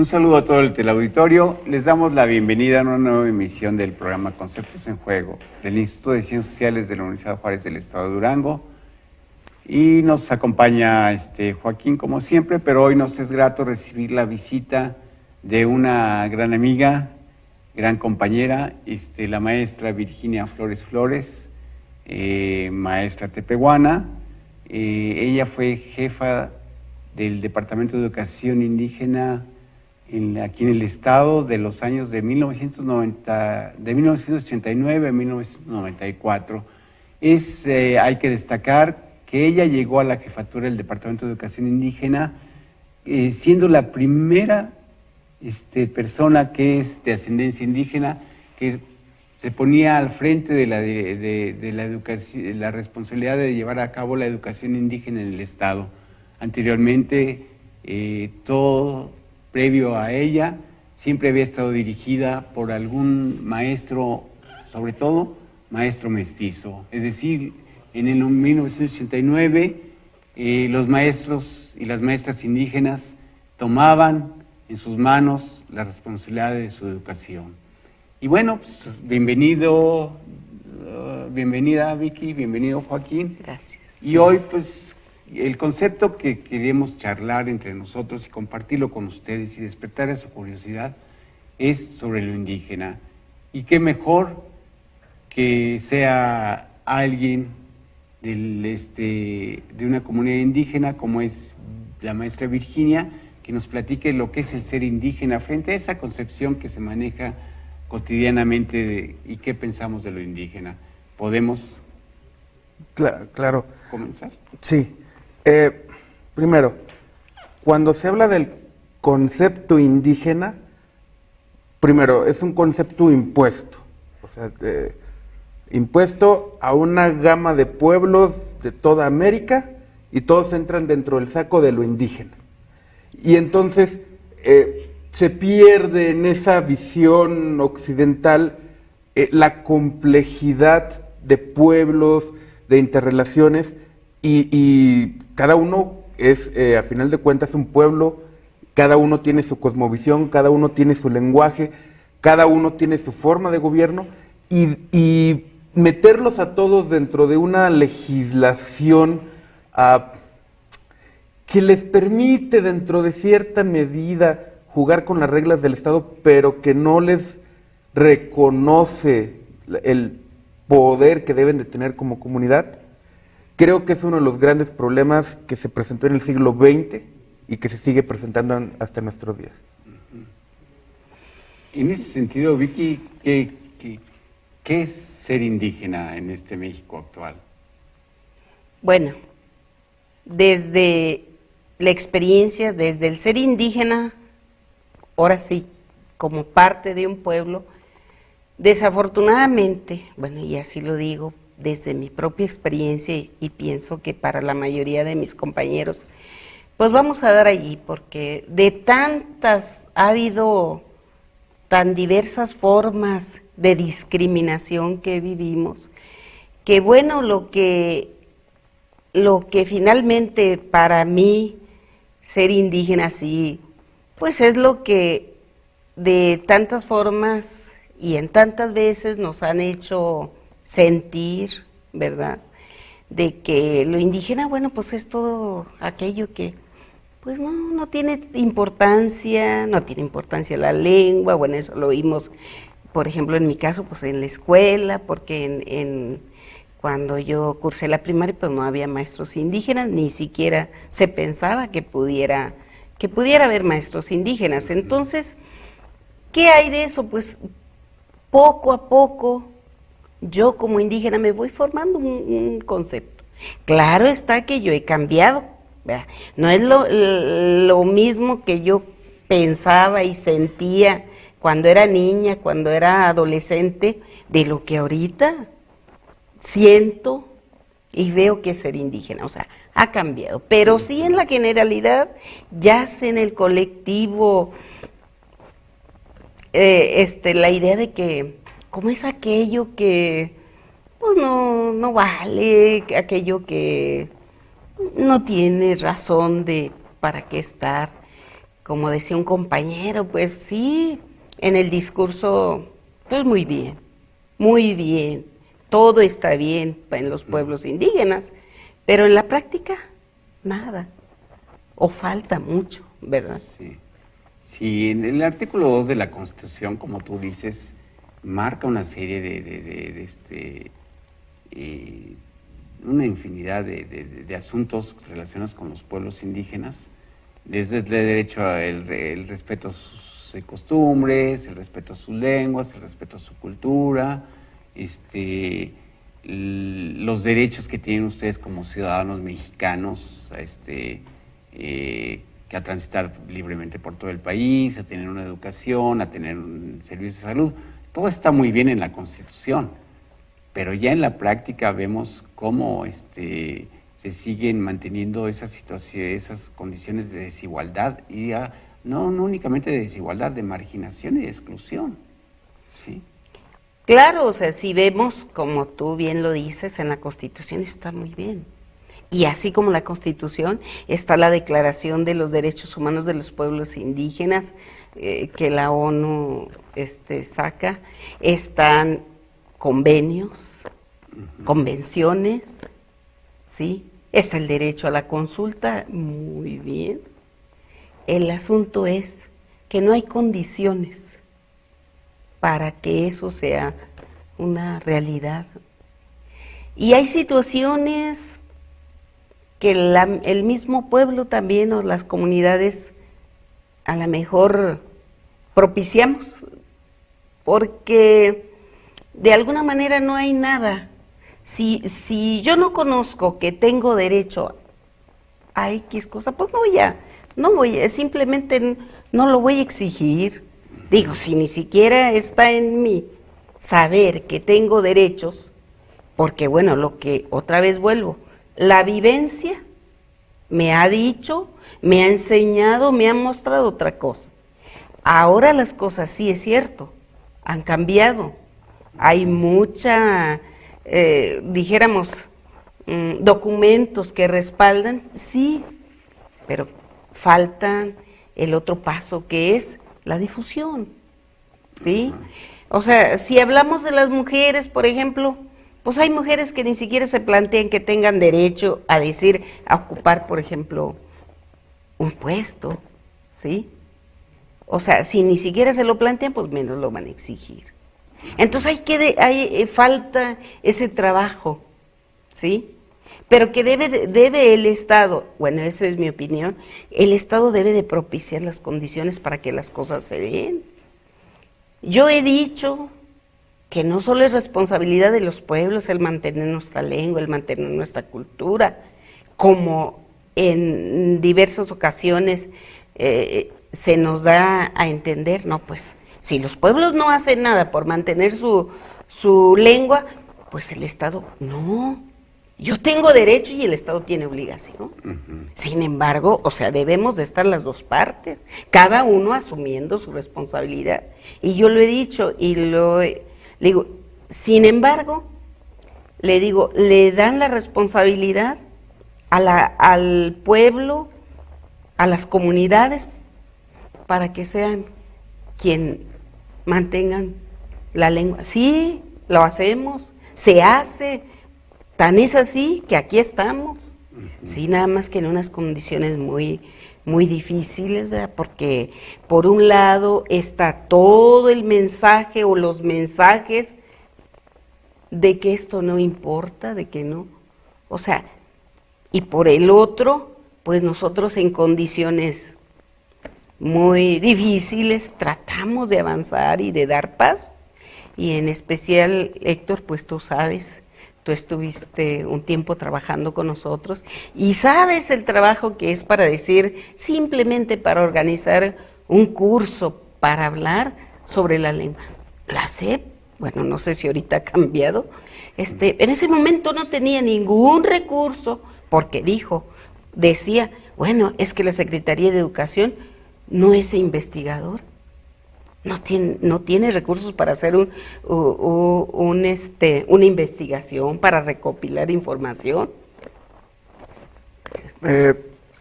Un saludo a todo el teleauditorio. Les damos la bienvenida a una nueva emisión del programa Conceptos en Juego del Instituto de Ciencias Sociales de la Universidad Juárez del Estado de Durango. Y nos acompaña Joaquín como siempre, pero hoy nos es grato recibir la visita de una gran amiga, gran compañera, la maestra Virginia Flores Flores, maestra tepehuana. Ella fue jefa del Departamento de Educación Indígena aquí en el estado de los años de 1989 a 1994. Hay que destacar que ella llegó a la jefatura del Departamento de Educación Indígena siendo la primera persona que es de ascendencia indígena que se ponía al frente de la educación, la responsabilidad de llevar a cabo la educación indígena en el estado. Anteriormente, todo previo a ella, siempre había estado dirigida por algún maestro, sobre todo maestro mestizo. Es decir, en el 1989, los maestros y las maestras indígenas tomaban en sus manos la responsabilidad de su educación. Y bueno, pues, bienvenida Vicky, bienvenido Joaquín. Gracias. Y hoy pues el concepto que queremos charlar entre nosotros y compartirlo con ustedes y despertar esa curiosidad es sobre lo indígena. Y qué mejor que sea alguien de una comunidad indígena como es la maestra Virginia, que nos platique lo que es el ser indígena frente a esa concepción que se maneja cotidianamente y qué pensamos de lo indígena. ¿Podemos Claro. comenzar? Sí. Primero, cuando se habla del concepto indígena, primero, es un concepto impuesto. O sea, impuesto a una gama de pueblos de toda América y todos entran dentro del saco de lo indígena. Y entonces se pierde en esa visión occidental la complejidad de pueblos, de interrelaciones, y cada uno es, a final de cuentas, un pueblo, cada uno tiene su cosmovisión, cada uno tiene su lenguaje, cada uno tiene su forma de gobierno, y meterlos a todos dentro de una legislación que les permite, dentro de cierta medida, jugar con las reglas del Estado, pero que no les reconoce el poder que deben de tener como comunidad, creo que es uno de los grandes problemas que se presentó en el siglo XX y que se sigue presentando hasta nuestros días. En ese sentido, Vicky, ¿qué es ser indígena en este México actual? Bueno, desde la experiencia, desde el ser indígena, ahora sí, como parte de un pueblo, desafortunadamente, bueno, y así lo digo, desde mi propia experiencia y pienso que para la mayoría de mis compañeros, pues vamos a dar allí, porque ha habido tan diversas formas de discriminación que vivimos, que bueno, lo que finalmente para mí ser indígena sí, pues es lo que de tantas formas y en tantas veces nos han hecho sentir, ¿verdad? De que lo indígena, bueno, pues es todo aquello que pues no tiene importancia, no tiene importancia la lengua, bueno, eso lo oímos, por ejemplo, en mi caso, pues en la escuela, porque cuando yo cursé la primaria, pues no había maestros indígenas, ni siquiera se pensaba que pudiera haber maestros indígenas. Entonces, ¿qué hay de eso? Pues poco a poco, yo como indígena me voy formando un concepto. Claro está que yo he cambiado, ¿verdad? No es lo mismo que yo pensaba y sentía cuando era niña, cuando era adolescente, de lo que ahorita siento y veo que es ser indígena. O sea, ha cambiado, pero sí en la generalidad yace en el colectivo la idea de que como es aquello que pues no vale, aquello que no tiene razón para qué estar, como decía un compañero, pues sí, en el discurso, pues muy bien, todo está bien en los pueblos indígenas, pero en la práctica, nada, o falta mucho, ¿verdad? Sí. Sí, en el artículo 2 de la Constitución, como tú dices, marca una serie una infinidad de asuntos relacionados con los pueblos indígenas, desde el derecho al respeto a sus costumbres, el respeto a sus lenguas, el respeto a su cultura, los derechos que tienen ustedes como ciudadanos mexicanos, que a transitar libremente por todo el país, a tener una educación, a tener un servicio de salud. Todo está muy bien en la Constitución, pero ya en la práctica vemos cómo se siguen manteniendo esas situaciones, esas condiciones de desigualdad, y no únicamente de desigualdad, de marginación y de exclusión. ¿Sí? Claro, o sea, si vemos, como tú bien lo dices, en la Constitución está muy bien. Y así como la Constitución, está la Declaración de los Derechos Humanos de los Pueblos Indígenas, que la ONU saca, están convenios, convenciones, ¿sí? Está el derecho a la consulta, muy bien. El asunto es que no hay condiciones para que eso sea una realidad. Y hay situaciones que el mismo pueblo también o las comunidades a lo mejor propiciamos, porque de alguna manera no hay nada. Si yo no conozco que tengo derecho a X cosa, pues simplemente no lo voy a exigir. Digo, si ni siquiera está en mí saber que tengo derechos, porque bueno, lo que otra vez vuelvo, la vivencia me ha dicho, me ha enseñado, me ha mostrado otra cosa. Ahora las cosas, sí es cierto, han cambiado. Hay dijéramos, documentos que respaldan, sí, pero falta el otro paso que es la difusión, ¿sí? O sea, si hablamos de las mujeres, por ejemplo, pues hay mujeres que ni siquiera se plantean que tengan derecho a ocupar, por ejemplo, un puesto, ¿sí? O sea, si ni siquiera se lo plantean, pues menos lo van a exigir. Entonces falta ese trabajo, ¿sí? Pero que debe el Estado, bueno, esa es mi opinión, el Estado debe de propiciar las condiciones para que las cosas se den. Yo he dicho que no solo es responsabilidad de los pueblos el mantener nuestra lengua, el mantener nuestra cultura, como en diversas ocasiones se nos da a entender, no, pues, si los pueblos no hacen nada por mantener su lengua, pues el Estado, no, yo tengo derecho y el Estado tiene obligación. Sin embargo, o sea, debemos de estar las dos partes, cada uno asumiendo su responsabilidad. Y yo lo he dicho y le digo, sin embargo, le dan la responsabilidad al pueblo, a las comunidades, para que sean quien mantengan la lengua. Sí, lo hacemos, se hace, tan es así que aquí estamos. Sí, nada más que en unas condiciones muy, muy difíciles, ¿verdad? Porque por un lado está todo el mensaje o los mensajes de que esto no importa, de que no, o sea, y por el otro, pues nosotros en condiciones muy difíciles tratamos de avanzar y de dar paso, y en especial, Héctor, pues tú sabes, tú estuviste un tiempo trabajando con nosotros y sabes el trabajo que es para decir, simplemente para organizar un curso para hablar sobre la lengua. La SEP, bueno, no sé si ahorita ha cambiado, en ese momento no tenía ningún recurso porque decía, bueno, es que la Secretaría de Educación no es investigador, no tiene recursos para hacer una investigación, para recopilar información.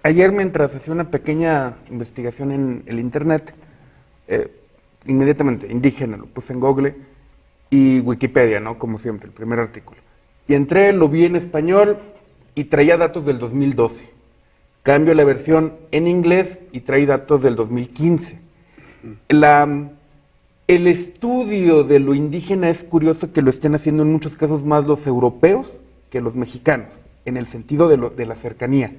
Ayer, mientras hacía una pequeña investigación en el internet, inmediatamente, indígena, lo puse en Google, y Wikipedia, ¿no? Como siempre, el primer artículo. Y entré, lo vi en español y traía datos del 2012. Cambio la versión en inglés y traí datos del 2015. El estudio de lo indígena es curioso que lo estén haciendo en muchos casos más los europeos que los mexicanos, en el sentido de la cercanía.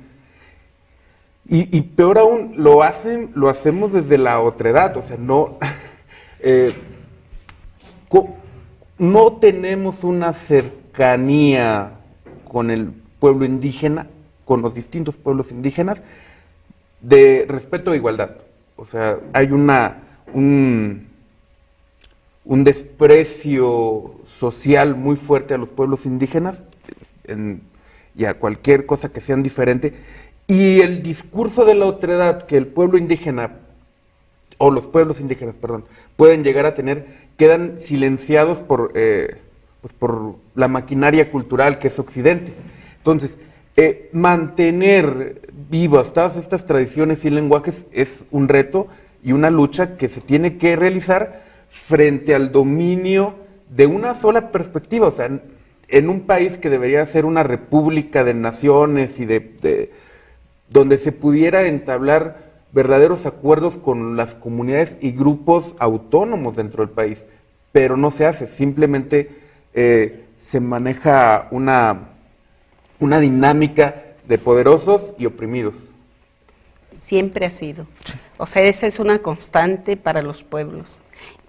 Y peor aún, lo hacemos desde la otredad, o sea, no tenemos una cercanía con el pueblo indígena, con los distintos pueblos indígenas, de respeto e igualdad. O sea, hay un desprecio social muy fuerte a los pueblos indígenas y a cualquier cosa que sean diferente. Y el discurso de la otredad que el pueblo indígena, o los pueblos indígenas, perdón, pueden llegar a tener, quedan silenciados por la maquinaria cultural que es Occidente. Entonces, mantener vivas todas estas tradiciones y lenguajes es un reto y una lucha que se tiene que realizar frente al dominio de una sola perspectiva. O sea, en un país que debería ser una república de naciones y donde se pudiera entablar verdaderos acuerdos con las comunidades y grupos autónomos dentro del país, pero no se hace, simplemente se maneja una dinámica de poderosos y oprimidos. Siempre ha sido. O sea, esa es una constante para los pueblos.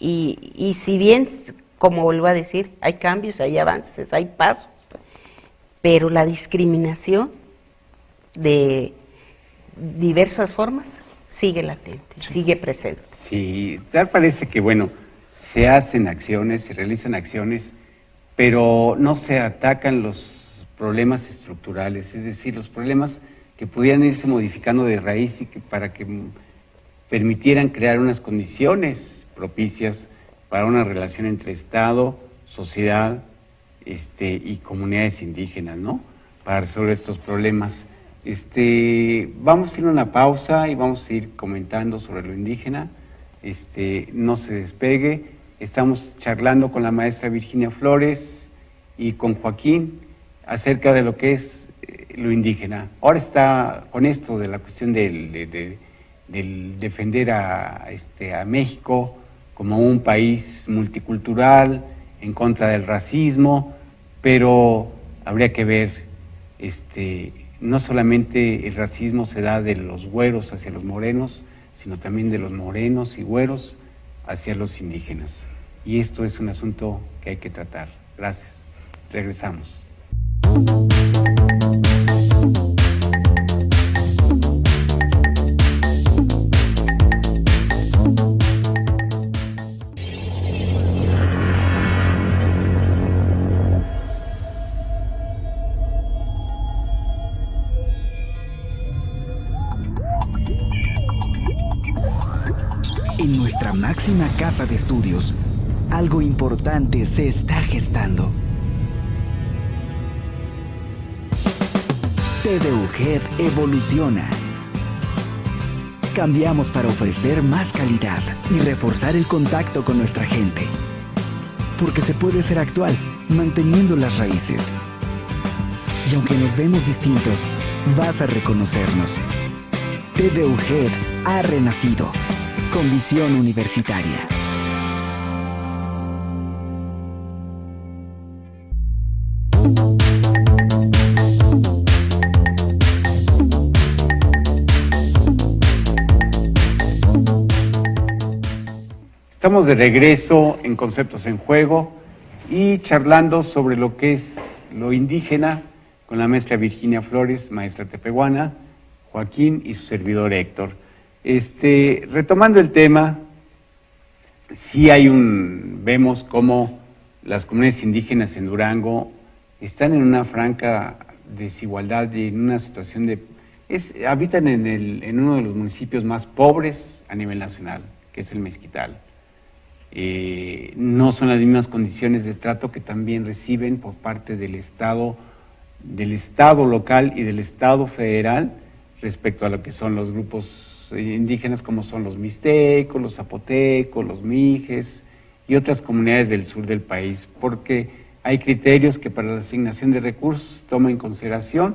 Y si bien, como vuelvo a decir, hay cambios, hay avances, hay pasos, pero la discriminación de diversas formas sigue latente, sigue presente. Sí, tal parece que, bueno, se hacen acciones, se realizan acciones, pero no se atacan los problemas estructurales, es decir, los problemas que pudieran irse modificando de raíz y para que permitieran crear unas condiciones propicias para una relación entre Estado, sociedad y comunidades indígenas, ¿no? Para resolver estos problemas. Vamos a ir a una pausa y vamos a ir comentando sobre lo indígena. No se despegue. Estamos charlando con la maestra Virginia Flores y con Joaquín acerca de lo que es lo indígena. Ahora está con esto de la cuestión del defender a México como un país multicultural, en contra del racismo, pero habría que ver, no solamente el racismo se da de los güeros hacia los morenos, sino también de los morenos y güeros hacia los indígenas. Y esto es un asunto que hay que tratar. Gracias. Regresamos. En nuestra máxima casa de estudios, algo importante se está gestando. TVUGED evoluciona. Cambiamos para ofrecer más calidad y reforzar el contacto con nuestra gente. Porque se puede ser actual, manteniendo las raíces. Y aunque nos vemos distintos, vas a reconocernos. TVUGED ha renacido. Con visión universitaria. Estamos de regreso en Conceptos en Juego y charlando sobre lo que es lo indígena con la maestra Virginia Flores, maestra tepehuana, Joaquín y su servidor Héctor. Retomando el tema, sí vemos cómo las comunidades indígenas en Durango están en una franca desigualdad y en una situación habitan en uno de los municipios más pobres a nivel nacional, que es el Mezquital. No son las mismas condiciones de trato que también reciben por parte del Estado local y del Estado federal, respecto a lo que son los grupos indígenas, como son los mixtecos, los zapotecos, los mijes y otras comunidades del sur del país, porque hay criterios que para la asignación de recursos toman en consideración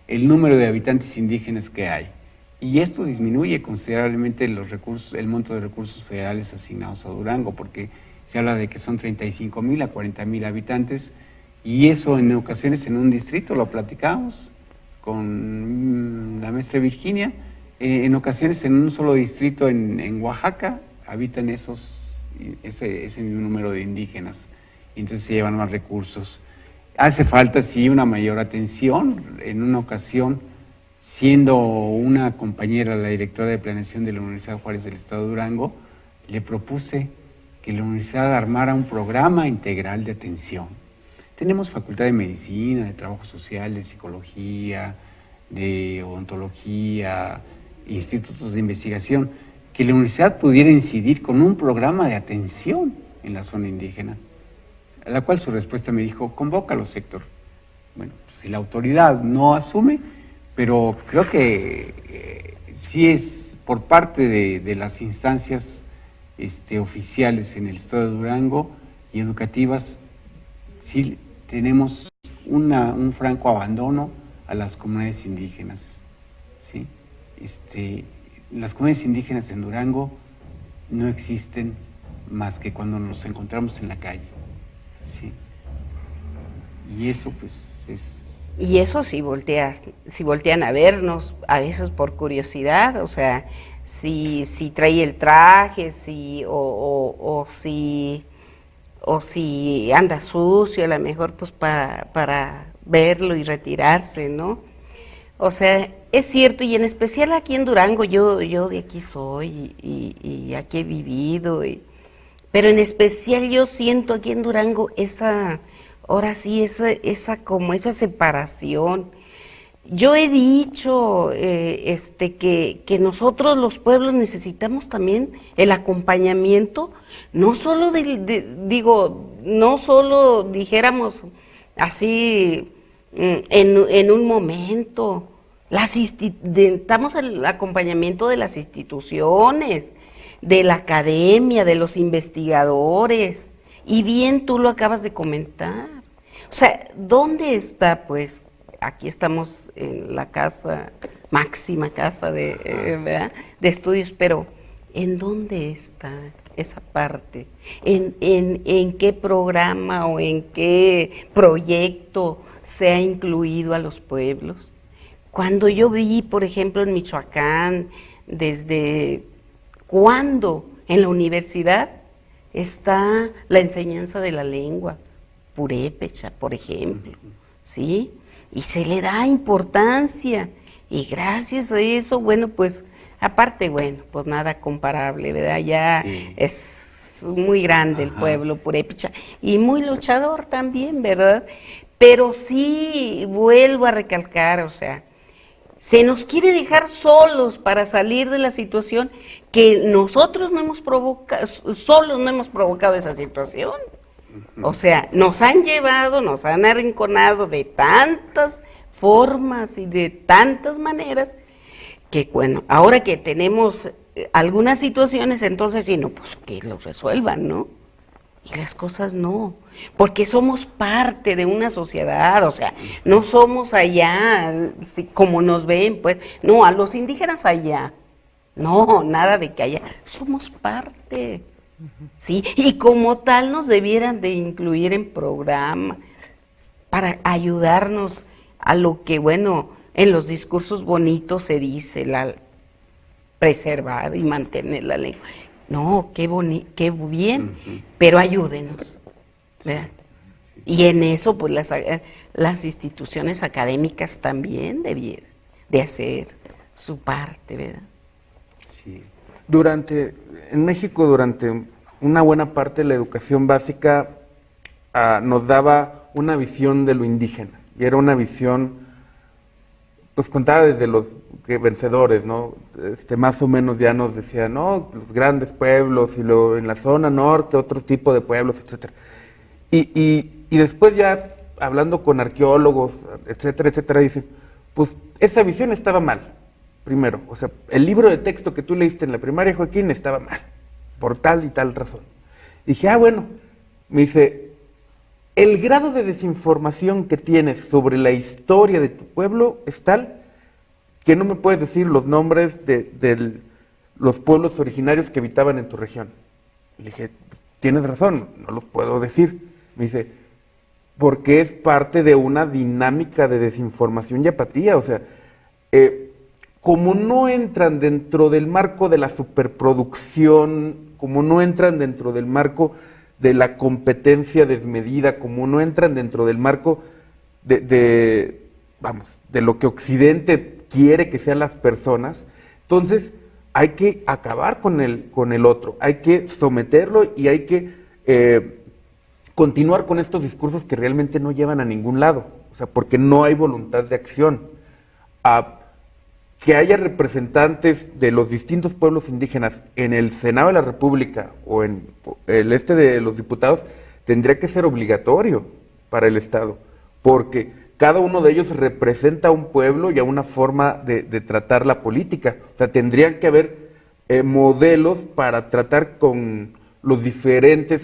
el número de habitantes indígenas que hay. Y esto disminuye considerablemente los recursos, el monto de recursos federales asignados a Durango, porque se habla de que son 35,000 a 40,000 habitantes, y eso en ocasiones en un distrito, lo platicamos con la maestra Virginia, en ocasiones en un solo distrito en Oaxaca habitan ese número de indígenas, y entonces se llevan más recursos. Hace falta, sí, una mayor atención. En una ocasión, siendo una compañera, la directora de planeación de la Universidad Juárez del Estado de Durango, le propuse que la universidad armara un programa integral de atención. Tenemos facultad de medicina, de trabajo social, de psicología, de odontología, institutos de investigación, que la universidad pudiera incidir con un programa de atención en la zona indígena. A la cual su respuesta me dijo: convócalo, Héctor. Bueno, pues, si la autoridad no asume, pero creo que sí es por parte de las instancias oficiales en el estado de Durango y educativas, sí tenemos un franco abandono a las comunidades indígenas, ¿sí? Las comunidades indígenas en Durango no existen más que cuando nos encontramos en la calle, ¿sí? Y eso pues es... Y eso si voltean a vernos, a veces por curiosidad, o sea, si trae el traje, o si anda sucio, a lo mejor pues para verlo y retirarse, ¿no? O sea, es cierto, y en especial aquí en Durango, yo de aquí soy y aquí he vivido, pero en especial yo siento aquí en Durango ahora sí, esa separación. Yo he dicho que nosotros los pueblos necesitamos también el acompañamiento, no solo no solo dijéramos así en un momento, necesitamos el acompañamiento de las instituciones, de la academia, de los investigadores, y bien tú lo acabas de comentar. O sea, ¿dónde está pues? Aquí estamos en la máxima casa de estudios, pero ¿en dónde está esa parte? ¿En qué programa o en qué proyecto se ha incluido a los pueblos? Cuando yo vi, por ejemplo, en Michoacán, desde cuándo en la universidad está la enseñanza de la lengua purépecha, por ejemplo, ¿sí? Y se le da importancia, y gracias a eso, bueno, pues, aparte, bueno, pues nada comparable, ¿verdad? Ya sí. Es muy grande el pueblo purépecha, y muy luchador también, ¿verdad? Pero sí, vuelvo a recalcar, o sea, se nos quiere dejar solos para salir de la situación que nosotros no hemos provocado, solos no hemos provocado esa situación. O sea, nos han llevado, nos han arrinconado de tantas formas y de tantas maneras que, bueno, ahora que tenemos algunas situaciones, entonces sí, no, pues que lo resuelvan, ¿no? Y las cosas no, porque somos parte de una sociedad, o sea, no somos allá, como nos ven, pues, no, a los indígenas allá, no, nada de que allá, somos parte. Sí, y como tal nos debieran de incluir en programas para ayudarnos a lo que, bueno, en los discursos bonitos se dice, preservar y mantener la lengua. No, qué bien, pero ayúdenos, ¿verdad? Y en eso, pues, las instituciones académicas también debieran de hacer su parte, ¿verdad? Sí. En México, durante una buena parte de la educación básica nos daba una visión de lo indígena, y era una visión pues contada desde los vencedores, ¿no? Más o menos ya nos decían, no, los grandes pueblos, y en la zona norte otro tipo de pueblos, etcétera. Y después ya hablando con arqueólogos, etcétera, dicen, pues esa visión estaba mal, primero, o sea, el libro de texto que tú leíste en la primaria, Joaquín, estaba mal, por tal y tal razón. Dije, bueno, me dice, el grado de desinformación que tienes sobre la historia de tu pueblo es tal que no me puedes decir los nombres de los pueblos originarios que habitaban en tu región. Le dije, tienes razón, no los puedo decir. Me dice, porque es parte de una dinámica de desinformación y apatía. O sea, como no entran dentro del marco de la superproducción, como no entran dentro del marco de la competencia desmedida, como no entran dentro del marco de lo que Occidente quiere que sean las personas, entonces hay que acabar con el otro, hay que someterlo y hay que continuar con estos discursos que realmente no llevan a ningún lado, o sea, porque no hay voluntad de acción. Que haya representantes de los distintos pueblos indígenas en el Senado de la República o en el de los diputados tendría que ser obligatorio para el Estado, porque cada uno de ellos representa a un pueblo y a una forma de tratar la política. O sea, tendrían que haber modelos para tratar con los diferentes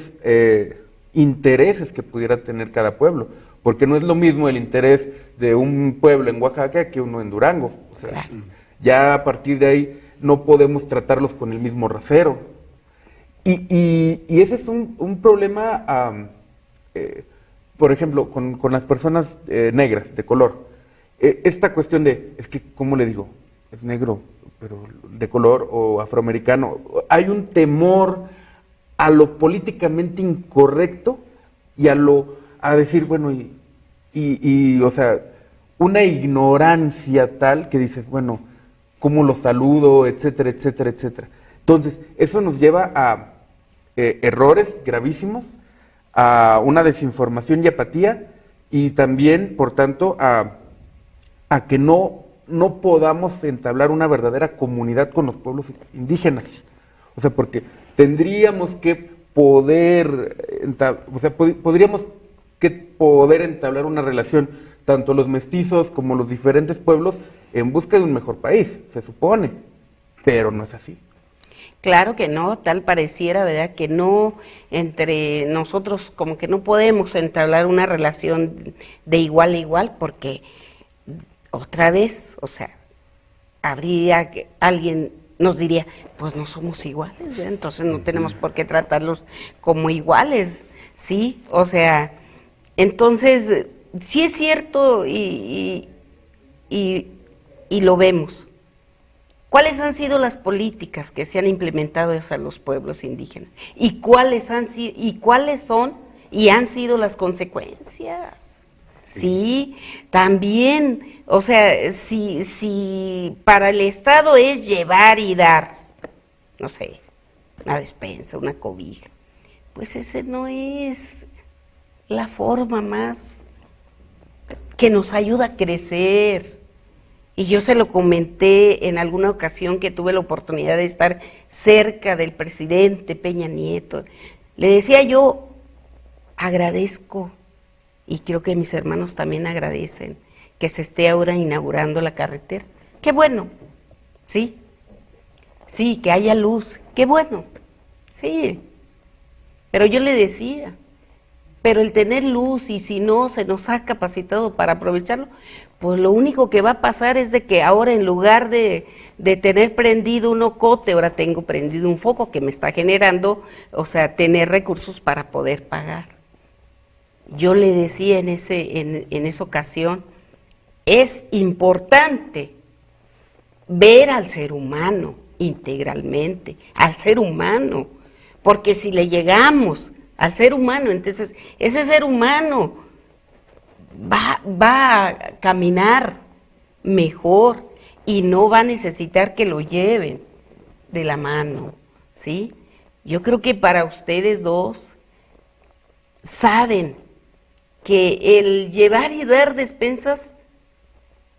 intereses que pudiera tener cada pueblo, porque no es lo mismo el interés de un pueblo en Oaxaca que uno en Durango. O sea, claro, ya a partir de ahí no podemos tratarlos con el mismo rasero. Y ese es un problema, por ejemplo, con las personas negras, de color. Esta cuestión de, es que, ¿cómo le digo? Es negro, pero de color o afroamericano. Hay un temor a lo políticamente incorrecto y a decir, bueno, o sea, una ignorancia tal que dices, bueno, ¿cómo lo saludo? Etcétera, etcétera, etcétera. Entonces, eso nos lleva a errores gravísimos, a una desinformación y apatía, y también, por tanto, a que no podamos entablar una verdadera comunidad con los pueblos indígenas. O sea, porque tendríamos que poder, podríamos que poder entablar una relación, tanto los mestizos como los diferentes pueblos, en busca de un mejor país, se supone, pero no es así. Claro que no, tal pareciera, ¿verdad? Que no, entre nosotros como que no podemos entablar una relación de igual a igual, porque otra vez, o sea, habría que alguien nos diría, pues no somos iguales, ¿verdad? Entonces no tenemos por qué tratarlos como iguales, ¿sí? O sea, entonces, sí es cierto y lo vemos. ¿Cuáles han sido las políticas que se han implementado hacia los pueblos indígenas? ¿Y cuáles son y han sido las consecuencias? Sí, también, o sea, si para el Estado es llevar y dar, no sé, una despensa, una cobija, pues ese no es la forma más que nos ayuda a crecer. Y yo se lo comenté en alguna ocasión que tuve la oportunidad de estar cerca del presidente Peña Nieto. Le decía yo, agradezco, y creo que mis hermanos también agradecen, que se esté ahora inaugurando la carretera. Qué bueno, sí, que haya luz, qué bueno, sí. Pero yo le decía, pero el tener luz y si no se nos ha capacitado para aprovecharlo, pues lo único que va a pasar es de que ahora en lugar de tener prendido un ocote, ahora tengo prendido un foco que me está generando, o sea, tener recursos para poder pagar. Yo le decía en esa ocasión, es importante ver al ser humano integralmente, al ser humano, porque si le llegamos al ser humano, entonces ese ser humano va a caminar mejor y no va a necesitar que lo lleven de la mano, ¿sí? Yo creo que para ustedes dos saben que el llevar y dar despensas,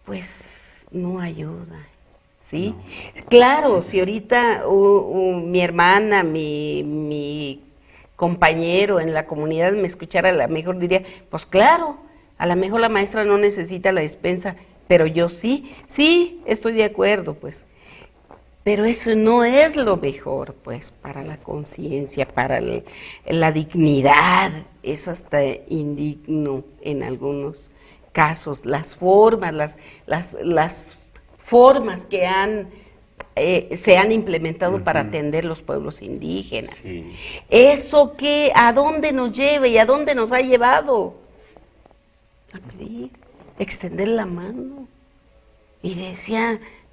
pues no ayuda, ¿sí? No. Claro, si ahorita mi hermana, mi compañero en la comunidad me escuchara, a lo mejor diría, pues claro, a lo mejor la maestra no necesita la despensa, pero yo sí estoy de acuerdo, pues. Pero eso no es lo mejor, pues, para la conciencia, para la dignidad. Es hasta indigno en algunos casos. Las formas, las formas que se han implementado para atender los pueblos indígenas. Sí. ¿Eso qué? ¿A dónde nos lleva y a dónde nos ha llevado? A pedir, extender la mano. Y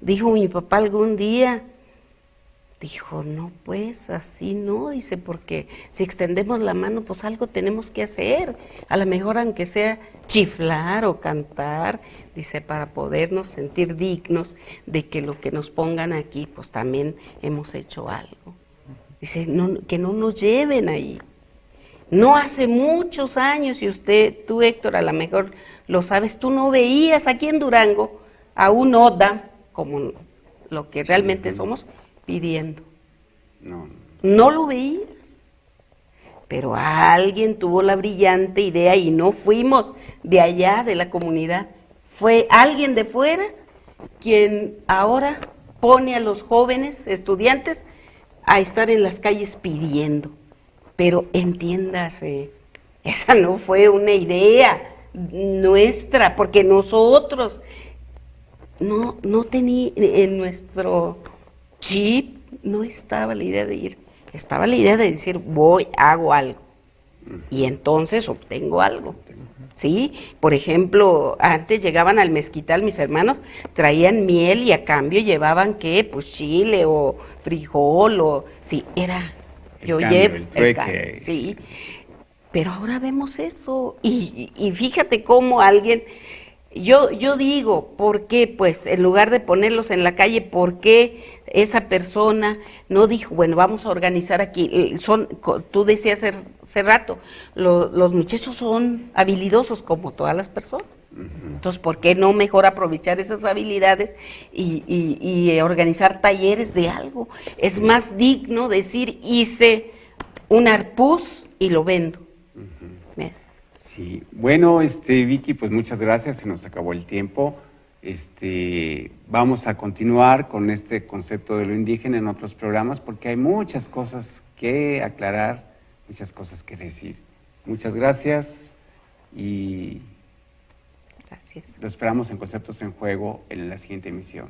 dijo mi papá algún día, dijo, no pues, así no, dice, porque si extendemos la mano, pues algo tenemos que hacer, a lo mejor aunque sea chiflar o cantar, dice, para podernos sentir dignos de que lo que nos pongan aquí, pues también hemos hecho algo. Dice, que no nos lleven ahí. No hace muchos años, y tú Héctor, a lo mejor lo sabes, tú no veías aquí en Durango a un ODA, como lo que realmente somos, pidiendo. No lo veías. Pero alguien tuvo la brillante idea y no fuimos de allá, de la comunidad. Fue alguien de fuera quien ahora pone a los jóvenes estudiantes a estar en las calles pidiendo. Pero entiéndase, esa no fue una idea nuestra, porque nosotros no tenía en nuestro chip, no estaba la idea de ir, estaba la idea de decir, hago algo, y entonces obtengo algo, ¿sí? Por ejemplo, antes llegaban al mezquital mis hermanos, traían miel y a cambio llevaban, ¿qué? Pues chile o frijol, o sí, era, el trueque. Sí, pero ahora vemos eso, y fíjate cómo alguien... Yo digo, ¿por qué? Pues en lugar de ponerlos en la calle, ¿por qué esa persona no dijo, bueno, vamos a organizar aquí? Tú decías hace rato, los muchachos son habilidosos como todas las personas. Entonces, ¿por qué no mejor aprovechar esas habilidades y organizar talleres de algo? Sí. Es más digno decir, hice un arpuz y lo vendo. Sí, bueno, Vicky, pues muchas gracias, se nos acabó el tiempo. Vamos a continuar con este concepto de lo indígena en otros programas porque hay muchas cosas que aclarar, muchas cosas que decir. Muchas gracias y gracias. Lo esperamos en Conceptos en Juego en la siguiente emisión.